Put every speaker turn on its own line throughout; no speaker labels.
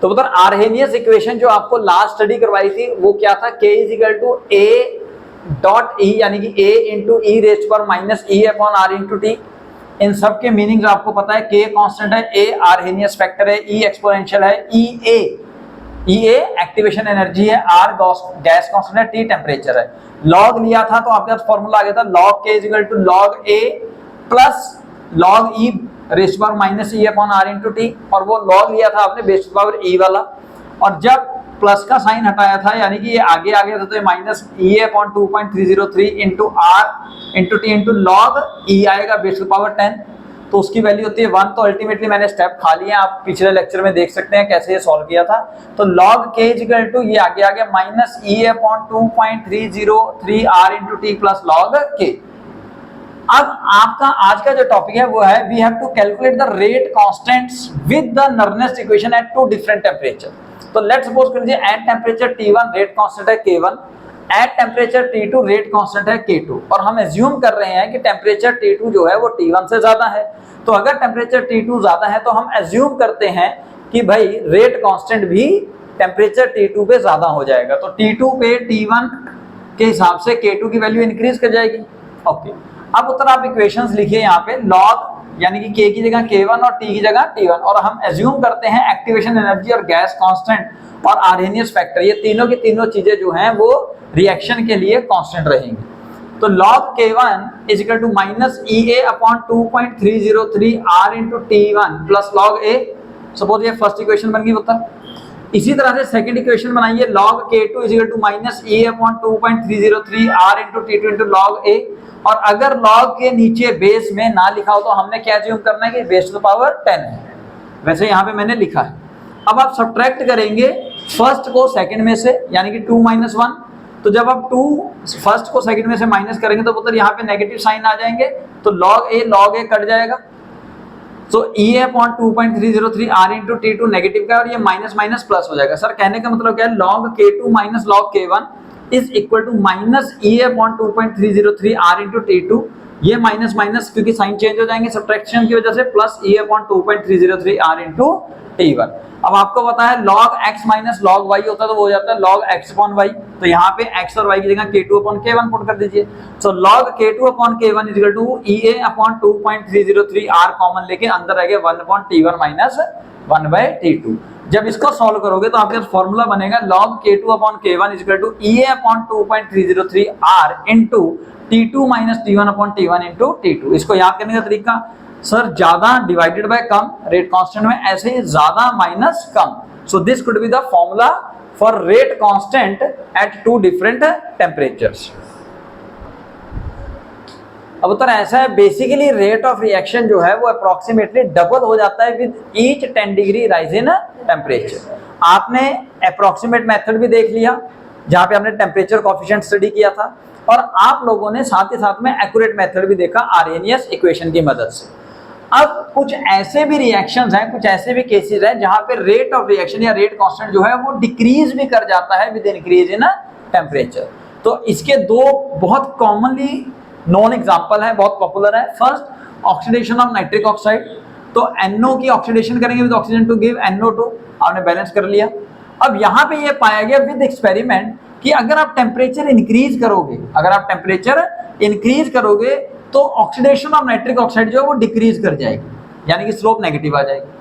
तो मतलब Arrhenius equation जो आपको लास्ट स्टडी करवाई थी वो क्या था, K is to A dot e, यानी कि ए इंटू ई रेस्ट पर माइनस ई अपॉन आर इंटू टी। इन सब के मीनिंग्स आपको पता है, K कांस्टेंट है, A आर्हेनियस फैक्टर है, E एक्सपोनेंशियल है, EA एक्टिवेशन एनर्जी है, R गैस कांस्टेंट है, T टेम्परेचर है। लॉग लिया था तो आपके पास फॉर्मूला आ गया था log K is to log A plus log E rest पर माइनस ई अपॉन आर इंटू टी, और वो लॉग लिया था आपने बेस पावर ई वाला, और जब प्लस का साइन हटाया था यानी कि ये आगे आ गया था तो ये माइनस ई upon 2.303 into R into T into log e आएगा बेस पावर 10, तो उसकी वैल्यू होती है 1। तो अल्टीमेटली मैंने स्टेप खा लिया, आप पिछले लेक्चर में देख सकते हैं कैसे ये सॉल्व किया था। तो log K इक्वल टू ये आगे आ गया माइनस ई upon 2.303 R into T plus log K। अब आपका आज का जो टॉपिक है वो है we have to calculate the rate constants with the Nernst equation at two different temperature. तो लेट्स सपोज कर लीजिए at temperature T1 rate constant है K1, at temperature T2 rate constant है K2, और हम एज्यूम कर रहे हैं कि टेम्परेचर T2 जो है वो T1 से ज्यादा है। तो अगर टेम्परेचर T2 ज्यादा है तो हम एज्यूम करते हैं कि भाई रेट कांस्टेंट भी टेम्परेचर T2 पे ज्यादा हो जाएगा, तो T2 पे T1 के हिसाब से K2 की वैल्यू इंक्रीज कर जाएगी। ओके, अब उत्तर आप इक्वेशंस लिखिए यहाँ पे, लॉग यानी कि K की जगह K1 और T की जगह T1, और हम एज्यूम करते हैं एक्टिवेशन एनर्जी और गैस कांस्टेंट और आर्हेनियस फैक्टर, ये तीनों की तीनों चीजें जो हैं वो रिएक्शन के लिए कांस्टेंट रहेंगी। तो log K1 is equal to minus EA upon 2.303 R into T1 plus log A। Suppose ये फर्स्ट इक्वेशन बन गई उत्तर। इसी तरह से सेकंड इक्वेशन बनाइए, log K2 is equal to minus EA upon 2.303 R into T2 into log A। और अगर log के नीचे बेस में ना लिखा हो तो हमने क्या एज्यूम करना है कि बेस टू पावर 10 है, वैसे यहाँ पे मैंने लिखा है। अब आप सब्ट्रैक्ट करेंगे फर्स्ट को सेकंड में से, यानी कि 2 - 1, तो जब आप 2 फर्स्ट को सेकंड में से माइनस करेंगे तो मतलब यहाँ पे नेगेटिव साइन आ जाएंगे, तो log A कट जाएगा। तो EA upon 2.303 R into T2 negative का, और ये माइनस माइनस प्लस हो जाएगा। सर कहने का मतलब क्या है, log K2 minus log K1 is equal to minus EA upon 2.303 R into T2, ये माइनस माइनस क्योंकि साइन चेंज हो जाएंगे सब्ट्रैक्शन की वजह से, plus EA upon 2.303 R into T1। अब आपको पता है log x minus log y होता है तो वो हो जाता है log x अपॉन y, तो यहाँ पे x और y की जगह K2 अपॉन K1 पुट कर दीजिए। So log K2 upon K1 is equal to EA upon 2.303 R common लेके अंदर आ गया 1 upon T1 minus 1 bye T2। जब इसको सॉल्व करोगे तो आपके पास फॉर्मूला बनेगा log K2 upon K1 is equal to EA upon 2.303 R into T2 minus T1 upon T1 into T2। इसको याद करने का तरीका, सर ज्यादा डिवाइडेड बाय कम रेट कांस्टेंट में, ऐसे ही ज्यादा माइनस कम। So this could be the formula for rate constant at two different temperatures. अब उत्तर ऐसा है, बेसिकली रेट ऑफ रिएक्शन जो है वो अप्रोक्सीमेटली डबल हो जाता है with each 10 degree rise in temperature. आपने अप्रोक्सीमेट मेथड भी देख लिया जहां पे हमने टेम्परेचर कोएफिशिएंट स्टडी किया था, और आप लोगों ने साथ ही साथ में एक्यूरेट मेथड भी देखा आर्हेनियस इक्वेशन की मदद से। अब कुछ ऐसे भी रिएक्शंस हैं, कुछ ऐसे भी केसेस हैं जहां पे रेट ऑफ रिएक्शन या रेट कांस्टेंट जो है वो डिक्रीज भी कर जाता है विद इंक्रीज इन टेम्परेचर। तो इसके दो बहुत कॉमनली नॉन एग्जांपल है, बहुत पॉपुलर है। First, oxidation of nitric oxide, तो NO की ऑक्सीडेशन करेंगे with oxygen to give NO2, आपने बैलेंस कर लिया। अब यहाँ पे ये पाया गया विद एक्सपेरिमेंट कि अगर आप टेम्परेचर इंक्रीज करोगे, अगर आप टेम्परेचर इंक्रीज करोगे तो ऑक्सीडेशन ऑफ नाइट्रिक ऑक्साइड जो है वो डिक्रीज कर जाएगी, यानी कि स्लोप नेगेटिव आ जाएगी।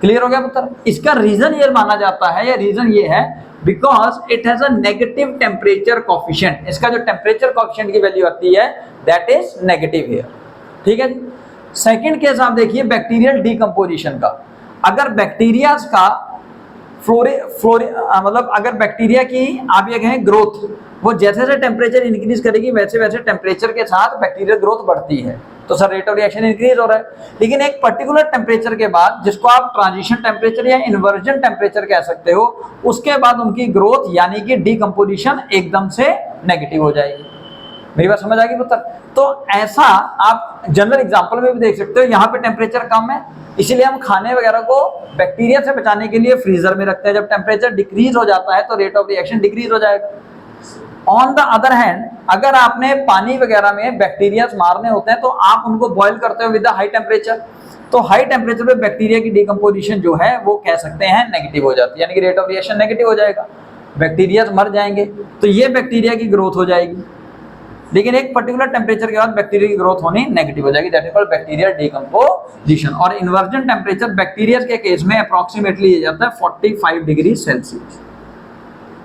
क्लियर हो गया पुत्र? इसका रीजन ये माना जाता है, या रीजन ये है because it has a negative temperature coefficient. इसका जो टेम्परेचर कोएफिशिएंट की वैल्यू आती है दैट इज नेगेटिव हियर। ठीक है जी। सेकंड केस आप देखिए बैक्टीरियल डीकंपोजिशन का। अगर बैक्टीरिया का मतलब अगर बैक्टीरिया की आप ये कहें ग्रोथ, वो जैसे जैसे टेम्परेचर इंक्रीज करेगी वैसे वैसे टेम्परेचर के साथ बैक्टीरियल ग्रोथ बढ़ती है, तो sir rate of reaction increase हो रहा है। लेकिन एक पर्टिकुलर टेम्परेचर के बाद, जिसको आप ट्रांजिशन टेम्परेचर या इन्वर्जन टेम्परेचर कह सकते हो, उसके बाद उनकी ग्रोथ यानी कि डीकंपोजिशन एकदम से नेगेटिव हो जाएगी। मेरी बात समझ आ गई पुत्र? तो ऐसा आप जनरल एग्जांपल में भी देख सकते हो। यहाँ पे टेम्परेचर कम है, इसीलिए हम खाने वगैरह को बैक्टीरिया से बचाने के लिए फ्रीजर में रखते हैं। जब टेम्परेचर डिक्रीज हो जाता है तो रेट ऑफ रिएक्शन डिक्रीज हो जाएगा। ऑन द अदर हैंड, अगर आपने पानी वगैरह में बैक्टीरिया मारने होते हैं तो आप उनको बॉईल करते हो विद हाई टेम्परेचर। तो हाई टेम्परेचर पे बैक्टीरिया की डिकम्पोजिशन जो है वो कह सकते हैं नेगेटिव हो जाती है, यानी कि रेट ऑफ रिएक्शन नेगेटिव हो जाएगा, बैक्टीरिया मर जाएंगे, तो ये बैक्टीरिया की ग्रोथ हो जाएगी। लेकिन एक पर्टिकुलर टेम्परेचर के बाद बैक्टीरिया की ग्रोथ होनी नेगेटिव हो जाएगी, that is called bacterial decomposition. और इन्वर्जन टेम्परेचर बैक्टीरिया के केस में अप्रोक्सीमेटली ये जाता है 45 डिग्री सेल्सियस।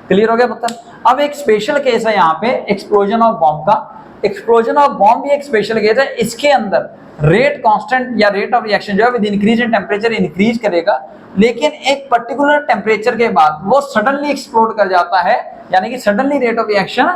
क्लियर हो गया पता? अब एक स्पेशल केस है यहाँ पे एक्सप्लोजन ऑफ बॉम्ब का। एक्सप्लोजन ऑफ बॉम्ब भी एक स्पेशल केस है, इसके अंदर रेट कांस्टेंट या रेट ऑफ रिएक्शन जो है with increase in temperature increase करेगा, लेकिन एक पर्टिकुलर टेम्परेचर के बाद वो सडनली एक्सप्लोड कर जाता है, यानी कि सडनली रेट ऑफ रिएक्शन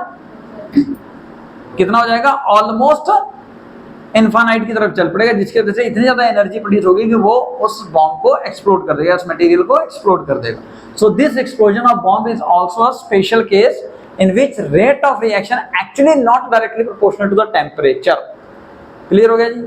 कितना हो जाएगा, ऑलमोस्ट इनफाइनाइट की तरफ चल पड़ेगा, जिसकी वजह से इतनी ज्यादा एनर्जी प्रोड्यूस होगी कि वो उस बॉम्ब को एक्सप्लोड कर देगा, उस मटेरियल को एक्सप्लोड कर देगा। So this explosion of bomb is also a special case in which rate of reaction actually not directly proportional to the temperature। Clear हो गया जी?